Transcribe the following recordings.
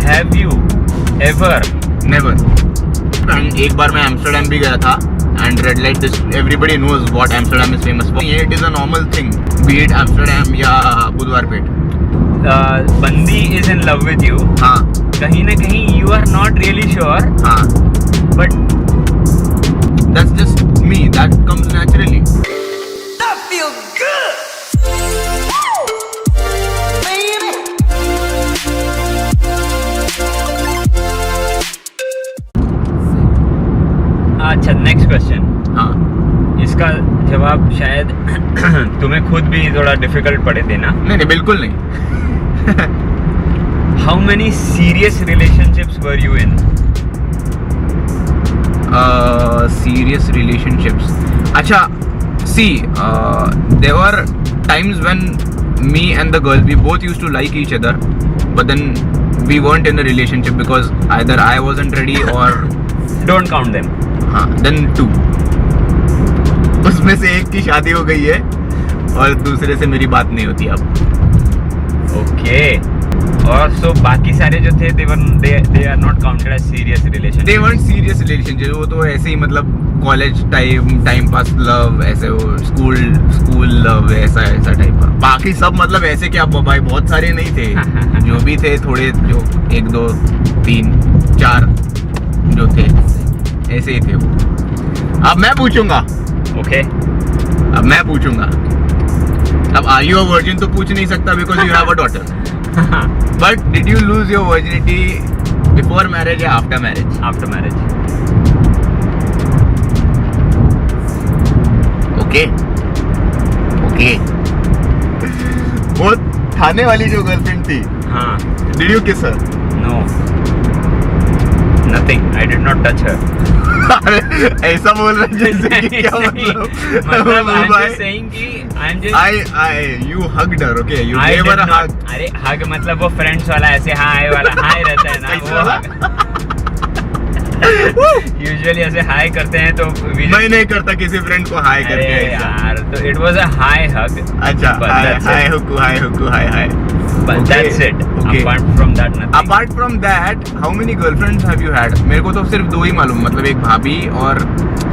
Have you ever? Never. एक बार मैं Amsterdam भी गया था and red light everybody knows what Amsterdam is famous for. It is a normal thing be it Amsterdam या बुधवार पेट। बंदी is in love with you. हाँ कहीं ना कहीं you are not really sure, हाँ, but that's just me, that comes naturally. अच्छा, next question. हाँ, इसका जवाब शायद तुम्हें खुद भी थोड़ा डिफिकल्ट पड़े देना। नहीं नहीं बिल्कुल नहीं। How many serious relationships were you in? serious relationships. Acha, see, there were times when me and the girl, we both used to like each other, but then we weren't in a relationship because either I wasn't ready or Don't count them. हाँ, then two. उसमें से एक की शादी हो गई है और दूसरे से मेरी बात नहीं होती अब। ओके। और सो बाकी सारे जो थे they are not counted as serious relationship. They weren't serious relationship, वो तो ऐसे ही मतलब कॉलेज टाइम पास लव, ऐसे वो स्कूल लव, ऐसा टाइप का। बाकी सब मतलब ऐसे कि आप भाई बहुत सारे नहीं थे। जो भी थे थोड़े, जो 1 2 3 4 जो थे ऐसे ही थे वो। अब मैं पूछूंगा। ओके। अब मैं पूछूंगा। अब आर यू अ वर्जिन तो पूछ नहीं सकता because you have a daughter. But did you lose your virginity before marriage or after marriage? After marriage. Okay. वो थाने वाली जो गर्लफ्रेंड थी, हाँ। did you kiss her? No. Nothing. I did not touch her. अरे ऐसा बोल रहे जैसे कि क्या मतलब? I'm just saying कि you hugged her, okay? You I gave her did a not. hug. अरे hug मतलब वो फ्रेंड्स वाला ऐसे हाय वाला हाय रहता है ना, वो hug. यूजुअली ऐसे हाय करते हैं तो मैं नहीं करता किसी फ्रेंड को हाय करके ऐसा। यार, तो इट वाज अ हाय हग। अच्छा, हाय हुक्कू हाय। But that's it. Okay. Apart from that, nothing. Apart from that, how many girlfriends have you had? मेरे को तो सिर्फ 2 ही मालूम, मतलब एक भाभी और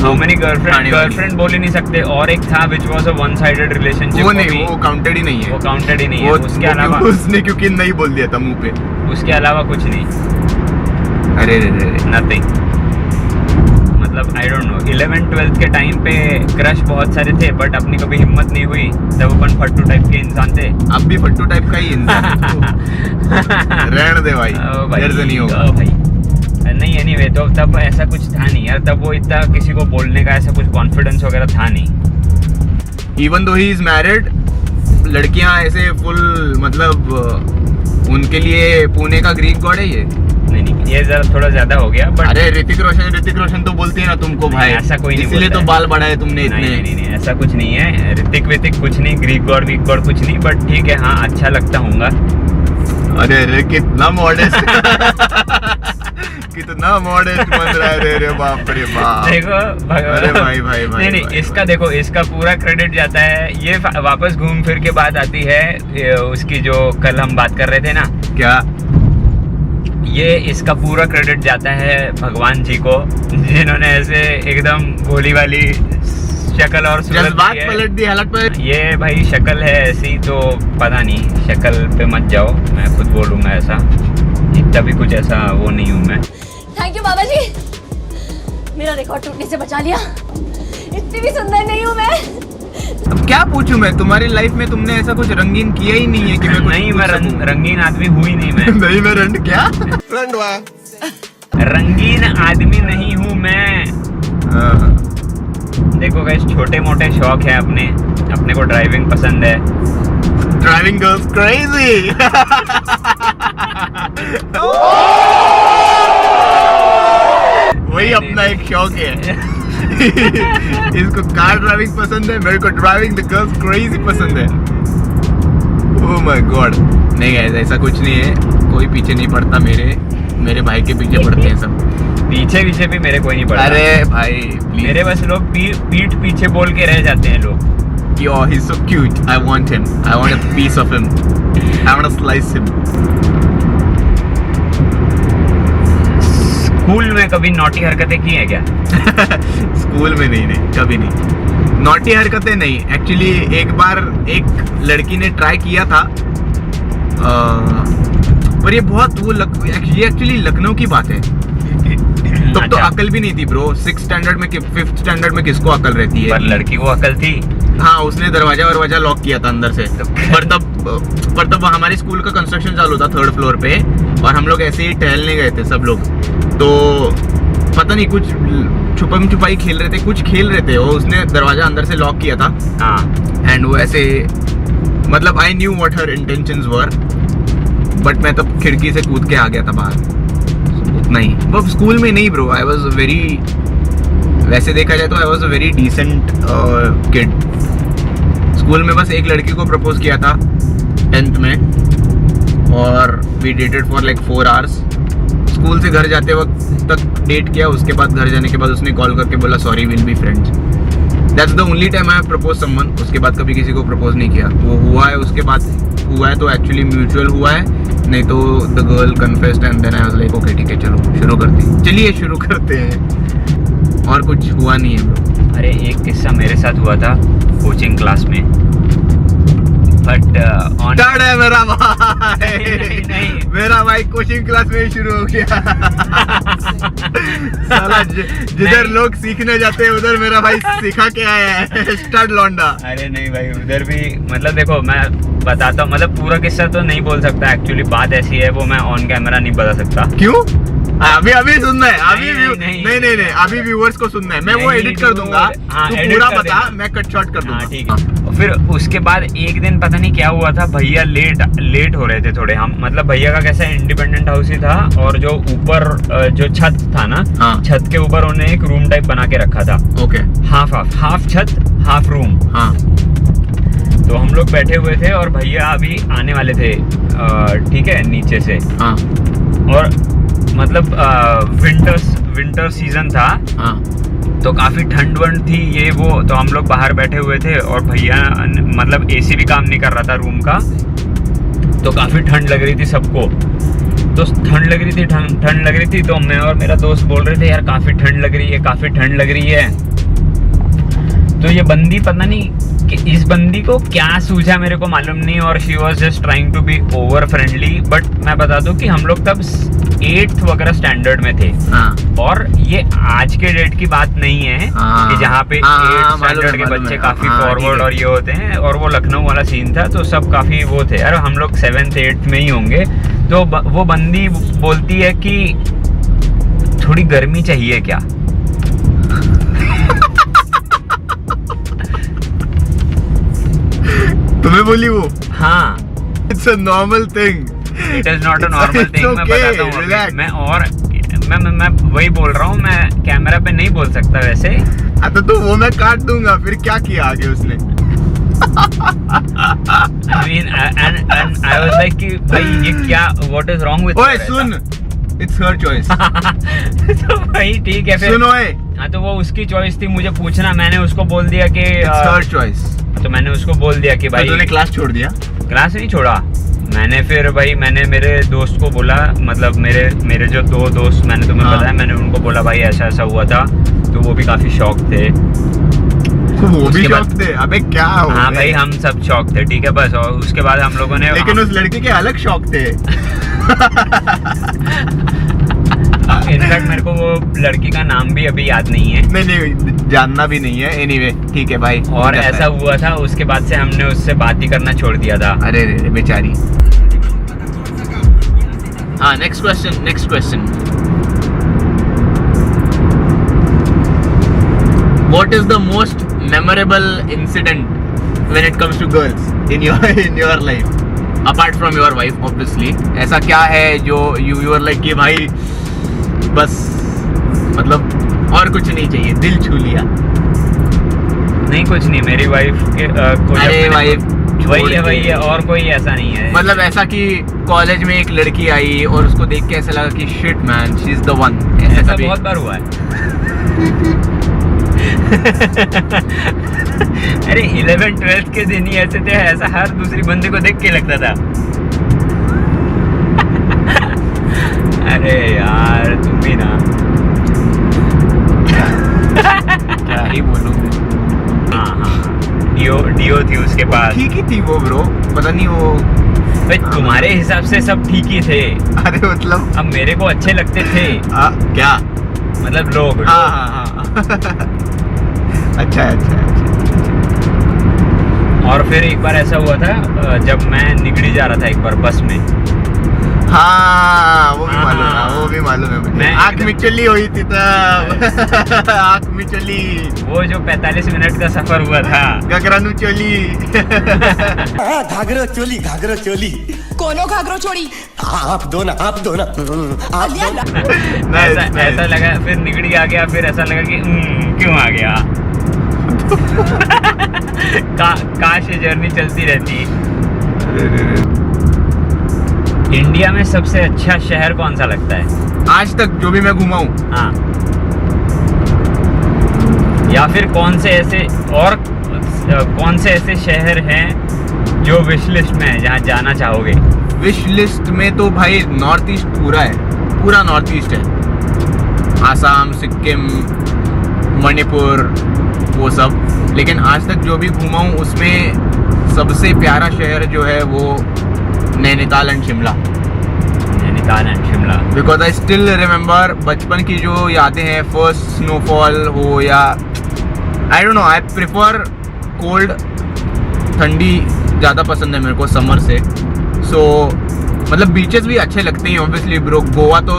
How many girlfriend बोल ही नहीं सकते। और एक था which was a one-sided relationship. वो नहीं, वो काउंटेड ही नहीं है। वो काउंटेड ही नहीं है। उसके अलावा उसने क्योंकि नहीं बोल दिया था मुंह पे। उसके अलावा कुछ नहीं। अरे Nothing. मतलब I don't know, 11th-12th के टाइम पे क्रश बहुत सारे थे, बट अपनी कभी हिम्मत नहीं हुई। तब अपन फट्टू टाइप के इंसान थे। अब भी फट्टू टाइप का ही इंसान। रहने दे भाई, डर से नहीं होगा भाई। नहीं, एनीवे, तो तब ऐसा कुछ था नहीं यार। तब वो इतना किसी को बोलने का ऐसा कुछ कॉन्फिडेंस वगैरह था नहीं। Even though he is married, लड़कियां ऐसे फुल मतलब उनके लिए पुणे का ग्रीक गॉड है ये। नहीं, ये जरा थोड़ा ज्यादा हो गया। बट अरे ऋतिक रोशन तो बोलती है ना तुमको भाई, ऐसा कोई नहीं, इसलिए तो बाल बढ़ाए तुमने इतने। नहीं, ऐसा कुछ नहीं है। ऋतिक कुछ नहीं, ग्रीक गॉड कुछ नहीं, बट ठीक है, हाँ, अच्छा लगता हूँगा। अरे कितना मॉडेस्ट कितना मॉडेस्ट बन रहा है रे बाप रे बाप। देखो अरे भाई नहीं, इसका देखो, इसका पूरा क्रेडिट जाता है। ये वापस घूम फिर के बात आती है उसकी जो कल हम बात कर रहे थे ना। क्या? ये इसका पूरा क्रेडिट जाता है भगवान जी को, जिन्होंने ऐसे एकदम भोली वाली शक्ल और सूरत पलट दी हालत पर। ये भाई शक्ल है ऐसी, तो पता नहीं, शक्ल पे मत जाओ, मैं खुद बोलूंगा ऐसा। इतना भी कुछ ऐसा वो नहीं हूँ मैं। थैंक यू बाबा जी, मेरा रिकॉर्ड टूटने से बचा लिया। इतनी भी सुंदर नहीं हूँ मैं। अब क्या पूछूं मैं? तुम्हारी लाइफ में तुमने ऐसा कुछ रंगीन किया ही नहीं है कि मैं कुछ नहीं, मैं रंगीन आदमी हुई नहीं मैं। नहीं, मैं रंड क्या रंगीन आदमी नहीं हूँ मैं। देखो गाइस, छोटे मोटे शौक है अपने को ड्राइविंग पसंद है। Driving girls crazy. वही अपना एक शौक है। इसको कार ड्राइविंग पसंद है, मेरे को ड्राइविंग द गर्ल्स क्रेजी पसंद है। Oh my God. नहीं गाइस, ऐसा कुछ नहीं है, कोई पीछे नहीं पड़ता मेरे भाई के पीछे पड़ते हैं सब। पीछे भी मेरे कोई नहीं पड़ता। अरे भाई प्लीज। मेरे बस लोग पीठ पीछे बोल के रह जाते हैं लोग। Yo, he's so cute. I want him. I want a piece of him. I want to slice him. School में कभी नॉटी हरकतें की हैं क्या? स्कूल में नहीं, कभी नहीं। नॉटी हरकतें नहीं, एक्चुअली एक बार एक लड़की ने ट्राई किया था, पर ये बहुत वो ये एक्चुअली लखनऊ की बात है। तब तो अकल भी नहीं थी ब्रो, 6th स्टैंडर्ड में 5th स्टैंडर्ड में किसको अकल रहती है? पर लड़की को अकल थी। हाँ, उसने दरवाजा लॉक किया था अंदर से। पर तब हमारे स्कूल का कंस्ट्रक्शन चालू था 3rd फ्लोर पे, और हम लोग ऐसे ही टहलने गए थे सब लोग। तो पता नहीं कुछ छुपम छुपाई खेल रहे थे, कुछ खेल रहे थे, और उसने दरवाजा अंदर से लॉक किया था। हाँ। एंड वो ऐसे, मतलब I knew what her intentions were, but मैं तब खिड़की से कूद के आ गया था बाहर। उतना ही। वो स्कूल में नहीं ब्रो, आई वाज वेरी, वैसे देखा जाए तो I was a very decent kid. School में बस एक लड़की को प्रपोज किया था 10th में, और we dated for like 4 hours. School से घर जाते वक्त तक डेट किया, उसके बाद घर जाने के बाद उसने कॉल करके बोला sorry, will be friends. That's the only time I have propose someone. उसके बाद कभी किसी को प्रपोज नहीं किया। वो हुआ है, उसके बाद हुआ है तो एक्चुअली म्यूचुअल हुआ है, नहीं तो the girl confessed and then I was like okay ठीक है चलो शुरू करते हैं। और कुछ हुआ नहीं है ब्रो। अरे एक किस्सा मेरे साथ हुआ था कोचिंग क्लास में, बट डर है मेरा भाई। नहीं। मेरा भाई कोचिंग क्लास में ही शुरू हो गया। साला जिधर लोग सीखने जाते हैं उधर मेरा भाई सिखा के आया है, स्टड लौंडा। अरे नहीं भाई, उधर भी मतलब देखो, मैं बताता हूँ, मतलब पूरा किस्सा तो नहीं बोल सकता, एक्चुअली बात ऐसी है, वो मैं ऑन कैमरा नहीं बता सकता। क्यों? अभी सुनना है, अभी नहीं, अभी व्यूअर्स को सुनना है। मैं वो एडिट कर दूंगा, हाँ, तू एडिट पूरा कर बता, देना। मैं कट शॉर्ट कर दूंगा। हाँ ठीक है। और फिर उसके बाद एक दिन पता नहीं क्या हुआ था, भैया लेट हो रहे थे थोड़े। हम मतलब भैया का कैसा इंडिपेंडेंट हाउस ही था, और जो ऊपर जो छत था ना, हाँ। छत के ऊपर उन्हें एक रूम टाइप बना के रखा था। ओके। हाफ छत हाफ रूम। हाँ। तो हम लोग बैठे हुए थे और भैया अभी आने वाले थे, ठीक है, नीचे से। हाँ। और मतलब विंटर सीजन था। हाँ। तो काफी ठंड वंड थी ये वो, तो हम लोग बाहर बैठे हुए थे, और भैया मतलब एसी भी काम नहीं कर रहा था रूम का, तो काफी ठंड लग रही थी सबको। तो ठंड लग रही थी, तो मैं और मेरा दोस्त बोल रहे थे यार काफी ठंड लग रही है। तो ये बंदी, पता नहीं कि इस बंदी को क्या सूझा मेरे को मालूम नहीं, और she was just trying to be over friendly. But मैं बता दूं कि हम लोग तब 8th वगैरह स्टैंडर्ड में थे। हाँ। और ये आज के डेट की बात नहीं है कि जहाँ पे 8th स्टैंडर्ड के बच्चे काफी फॉरवर्ड और ये होते हैं, और वो लखनऊ वाला सीन था, तो सब काफी वो थे। अरे हम लोग 7th 8th में ही होंगे। तो वो बंदी बोलती है कि थोड़ी गर्मी चाहिए क्या? तुम्हें बोली वो? हाँ। It's a normal thing. It is not a normal thing. मैं बताता हूँ मैं वही बोल रहा हूँ, मैं कैमरा पे नहीं बोल सकता वैसे। तो वो मैं काट दूंगा। फिर क्या किया आगे उसने? I mean, and I was like कि भाई ये क्या, what is wrong with ओए सुन, it's her choice। तो भाई ठीक है फिर। सुन ओए। हाँ, तो वो उसकी चॉइस थी मुझे पूछना, मैंने उसको बोल दिया कि it's her choice। तो मैंने उसको बोल दिया कि भाई। तो तूने क्लास छोड़ दिया? क्लास नहीं छोड़ा मैंने। फिर भाई मैंने मेरे दोस्त को बोला, मतलब मेरे जो 2 दोस्त मैंने तुम्हें बताया, मैंने उनको बोला भाई ऐसा हुआ था। तो वो भी काफी शॉक थे। वो भी शॉक थे? अबे क्या हो? हाँ भाई हम सब शॉक थे, ठीक है बस। और उसके बाद हम लोगों ने, लेकिन उस लड़के के अलग शौक थे। इनफैक्ट मेरे को वो लड़की का नाम भी अभी याद नहीं है। नहीं जानना भी नहीं है। एनीवे ठीक है भाई। और ऐसा हुआ था, उसके बाद से हमने उससे बात ही करना छोड़ दिया था। अरे रे बेचारी। हाँ, next question. What is the most memorable incident when it comes to girls in your life, apart from your wife obviously? ऐसा क्या है जो you are like कि भाई बस मतलब और कुछ नहीं चाहिए, दिल छू लिया? नहीं कुछ नहीं, मेरी वाइफ के अरे वाइफ वही है, और कोई ऐसा नहीं है। मतलब ऐसा कि कॉलेज में एक लड़की आई और उसको देख के ऐसा लगा कि shit man, she is the one. ऐसा बहुत बार हुआ है। अरे 11th-12th के दिन ही ऐसे थे, ऐसा हर दूसरी बंदे को देख के लगता था। अरे यार तुम भी ना। डीओ थी उसके पास। ठीक ही थी वो ब्रो, पता नहीं वो भाई तुम्हारे हिसाब से सब ठीक ही थे, अरे मतलब अब मेरे को अच्छे लगते थे। क्या मतलब लोग। हाँ अच्छा है, अच्छा है। और फिर एक बार ऐसा हुआ था जब मैं निकली जा रहा था एक बार बस में। हाँ वो भी हाँ, मालूम है, हाँ। वो भी मालूम है मुझे। मैं आँख एकदम- मिचली हुई थी तब आँख मिचली, वो जो 45 मिनट का सफर हुआ था। गगरानु चोली घाघरो चोली कोनो घाघरो छोड़ी आप दो ना आप दो ना ऐसा लगा, फिर निकली आ गया, फिर ऐसा लगा कि क्यों आ गया। काश ये जर्नी चलती रहती। इंडिया में सबसे अच्छा शहर कौन सा लगता है आज तक जो भी मैं घुमा हूँ? हाँ, या फिर कौन से ऐसे शहर हैं जो विश लिस्ट में है, जहाँ जाना चाहोगे? विश लिस्ट में तो भाई नॉर्थ ईस्ट पूरा है, पूरा नॉर्थ ईस्ट है, आसाम, सिक्किम, मणिपुर, वो सब। लेकिन आज तक जो भी घुमा हूँ उसमें सबसे प्यारा शहर जो है वो Nainital and Shimla. Nainital and Shimla. Because I still remember बचपन की जो यादें हैं, फर्स्ट स्नोफॉल हो या I don't know, I prefer cold, ठंडी ज़्यादा पसंद है मेरे को समर से। सो मतलब बीचेस भी अच्छे लगते हैं ऑब्वियसली ब्रो। गोवा तो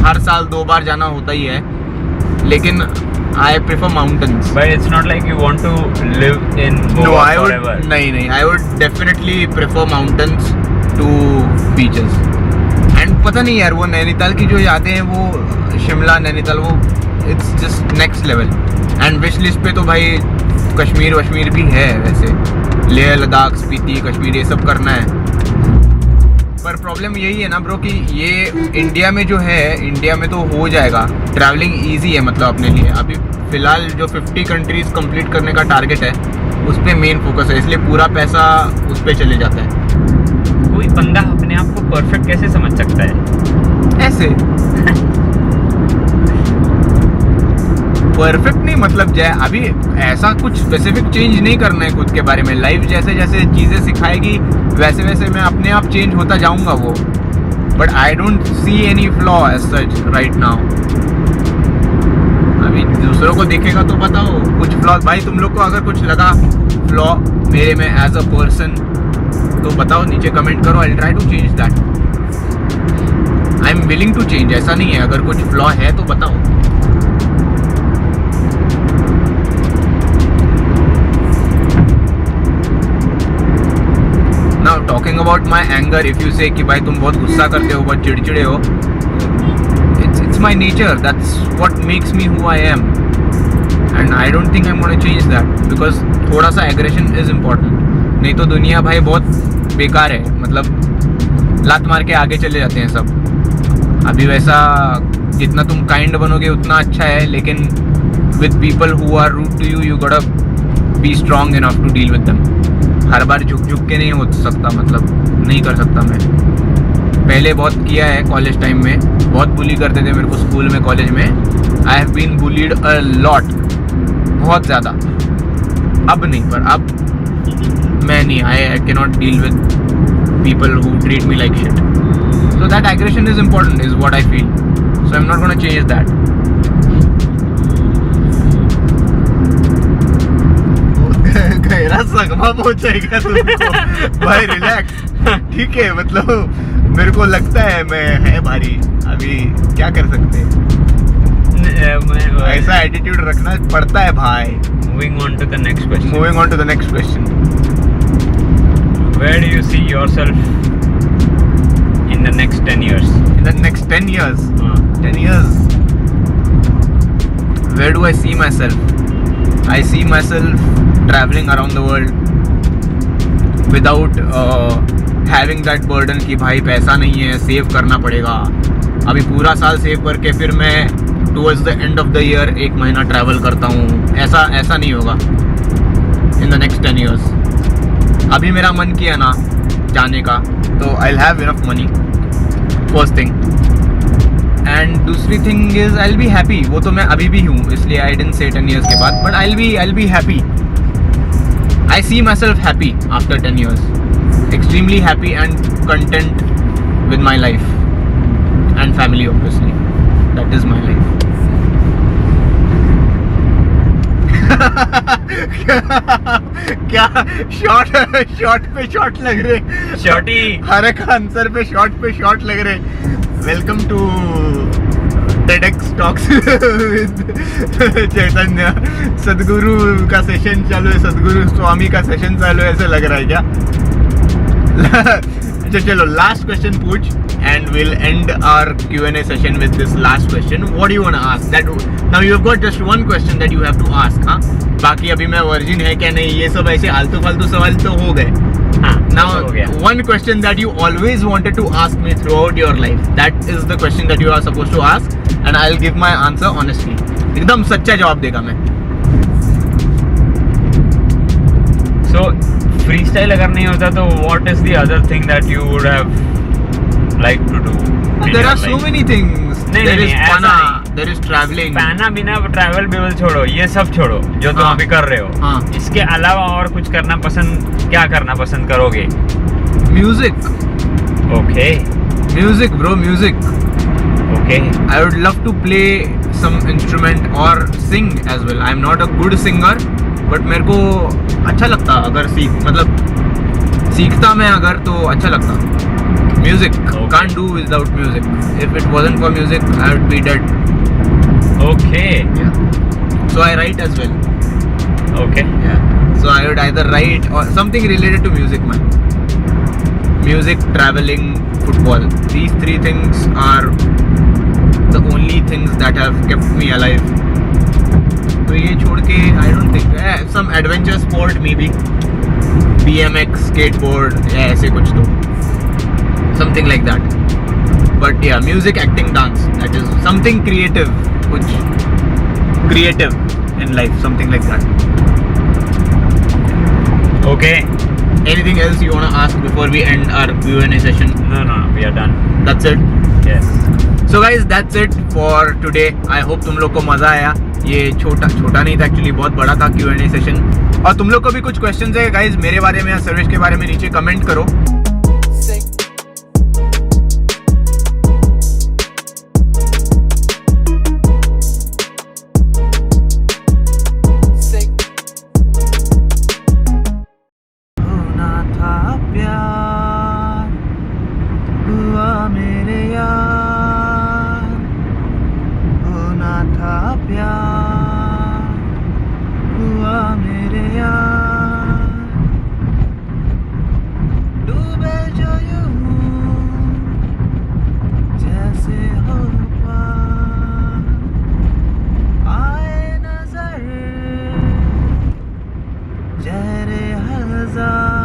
हर साल 2 बार जाना होता ही है, लेकिन I prefer mountains. But it's not like you want to live in No, Goa I would forever. नहीं, I would definitely prefer mountains to beaches. And पता नहीं यार, वो नैनीताल की जो यादें हैं, वो शिमला, नैनीताल, वो it's just next level. And wish list पे तो भाई कश्मीर भी है वैसे, लेह लद्दाख, स्पीति, कश्मीर, ये सब करना है। पर प्रॉब्लम यही है ना ब्रो कि ये इंडिया में जो है, इंडिया में तो हो जाएगा, ट्रैवलिंग इजी है मतलब अपने लिए। अभी फ़िलहाल जो 50 कंट्रीज़ कंप्लीट करने का टारगेट है, उस पर मेन फोकस है, इसलिए पूरा पैसा उस पर चले जाता है। कोई बंदा अपने आप को परफेक्ट कैसे समझ सकता है? ऐसे परफेक्ट नहीं, मतलब जय अभी ऐसा कुछ स्पेसिफिक चेंज नहीं करना है खुद के बारे में। लाइफ जैसे जैसे चीज़ें सिखाएगी वैसे वैसे मैं अपने आप चेंज होता जाऊंगा वो। But I don't see any flaw as such right now. अभी दूसरों को देखेगा तो बताओ कुछ फ्लॉ। भाई तुम लोग को अगर कुछ लगा फ्लॉ मेरे में एज अ पर्सन तो बताओ, नीचे कमेंट करो। I try to change that. I am willing to change. ऐसा नहीं है, अगर कुछ फ्लॉ है तो बताओ। Now talking about my anger, if you say कि भाई तुम बहुत गुस्सा करते हो, बहुत चिड़चिड़े हो, it's my nature. That's what makes me who I am. And I don't think I'm gonna change that because थोड़ा सा aggression is important. नहीं तो दुनिया भाई बहुत बेकार है, मतलब लात मार के आगे चले जाते हैं सब। अभी वैसा जितना तुम काइंड बनोगे उतना अच्छा है, लेकिन with people who are rude to you, you gotta be strong enough to deal with them. हर बार झुक के नहीं हो सकता, मतलब नहीं कर सकता मैं। पहले बहुत किया है, कॉलेज टाइम में बहुत बुली करते थे मेरे को स्कूल में, कॉलेज में। I have been bullied a lot, बहुत ज़्यादा। अब नहीं, पर अब मैं नहीं, I can not deal with people who treat me like shit. So that aggression is important, is what I feel. So I am not gonna change that. गहरा सगमा पहुंचेगा तुमको भाई, रिलैक्स, ठीक है। मतलब मेरे को लगता है मैं है भारी, अभी क्या कर सकते हैं, ऐसा एटीट्यूड रखना पड़ता है भाई। Moving on to the next question. Moving on to the next question. Where do you see yourself in the next 10 years? In the next 10 years, हाँ. 10 years, where do I see myself? I see myself traveling around the world without having that burden कि भाई पैसा नहीं है, save करना पड़ेगा। अभी पूरा साल सेव करके फिर मैं towards the end of the year 1 महीना ट्रैवल करता हूँ, ऐसा नहीं होगा in the next 10 years. अभी मेरा मन किया ना जाने का तो I'll have enough money, first thing. And दूसरी thing is I will be happy. वो तो मैं अभी भी हूँ, इसलिए आई डिडंट से 10 years के बाद, but I will be happy. I see myself happy after 10 years. Extremely happy and content with my life. And family, obviously. That is my life. क्या शॉर्ट पे शॉर्ट लग रहे, shorty हर एक answer पे short लग रहे. Welcome to TEDx talks with Chaitanya. Sadhguru का session चालू है, सदगुरु स्वामी का सेशन चालू है, ऐसे लग रहा है क्या? अच्छा चलो लास्ट क्वेश्चन पूछ and we'll end our Q&A session with this last question. What do you want to ask? That now you've got just one question that you have to ask. हाँ, बाकी अभी मैं वर्जिन है क्या नहीं, ये सब ऐसे आलतू फालतू सवाल तो हो गए. हाँ, Now हो गया. one question that you always wanted to ask me throughout your life. That is the question that you are supposed to ask, and I'll give my answer honestly. एकदम सच्चा जवाब देगा मैं. So freestyle अगर नहीं होता तो what is the other thing that you would have liked to do? There are so many things. नहीं, There नहीं, is ऐसा fana, नहीं. there is traveling. पैना बिना ट्रैवल बिवल छोड़ो, ये सब छोड़ो जो तुम हाँ. अभी कर रहे हो. हाँ. इसके अलावा और कुछ करना पसंद, क्या करना पसंद करोगे? Music. Okay Music, bro, music. Okay I would love to play some instrument or sing as well. I'm not a good singer, but मेरे को अच्छा लगता अगर सीखता मैं अगर तो अच्छा लगता. Music, Okay. can't do without music. If it wasn't for music, I would be dead. Okay Yeah. So I write as well. Okay Yeah. So I would either write or something related to music, man. Music, traveling, football. These three things are the only things that have kept me alive. तो ये छोड़ के I don't think some adventure sport maybe. BMX, skateboard या ऐसे कुछ तो. Something like that. But yeah, music, acting, dance. That is something creative. कुछ creative in life. Something like that. Okay. Anything else you wanna ask before we end our Q&A session? No, we are done. That's it. Yes. So guys, that's it for today. I hope तुम लोग को मजा आया. ये छोटा नहीं था actually, बहुत बड़ा था Q&A सेशन. और तुम लोग को भी कुछ क्वेश्चंस है गाइज मेरे बारे में या सर्वेश के बारे में, नीचे कमेंट करो. होना था प्यार, हुआ मेरे यार. होना था प्यार, हुआ मेरे यार. डूबे जो यूं जैसे हो पार, आए नजर चेहरे हजार.